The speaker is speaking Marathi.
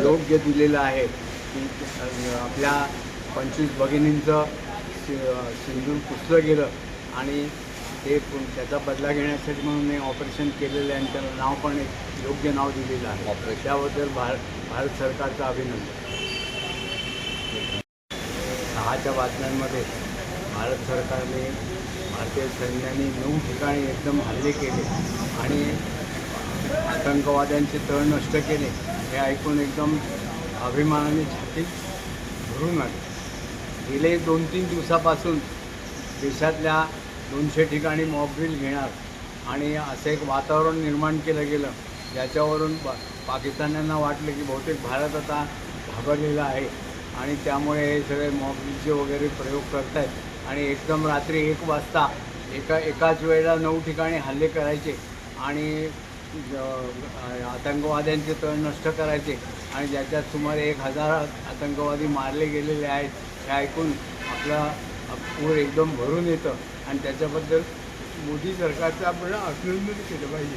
योग्य दिलेलं आहे की आपल्या 25 भगिनींचं सिंदूर पुसलं गेलं आणि ते त्याचा बदला घेण्यासाठी म्हणून हे ऑपरेशन केलेलं आहे आणि त्याला नाव पण एक योग्य नाव दिलेलं आहे. त्याबद्दल भारत सरकारचं अभिनंदन. 6च्या बातम्यांमध्ये भारत सरकारने भारतीय सैन्याने 9 ठिकाणी एकदम हल्ले केले आणि आतंकवाद्यांचे तळ नष्ट केले हे ऐकून एकदम अभिमानाने छाती भरून आले. गेले 2-3 दिवसापासून देशातल्या 200 ठिकाणी मॉकड्रिल घेणार आणि असं एक वातावरण निर्माण केलं गेलं ज्याच्यावरून पाकिस्तान्यांना वाटलं की बहुतेक भारत आता घाबरलेला आहे आणि त्यामुळे हे सगळे मॉकड्रिलचे वगैरे प्रयोग करत आहेत आणि एकदम रात्री 1 वाजता एकाच वेळेला 9 ठिकाणी हल्ले करायचे आणि आतंकवाद्यांचे तळ नष्ट करायचे आणि ज्याच्यात सुमारे 1000 आतंकवादी मारले गेलेले आहेत हे ऐकून आपला पूर एकदम भरून येतं आणि त्याच्याबद्दल मोदी सरकारचं आपण अभिनंदन केलं पाहिजे.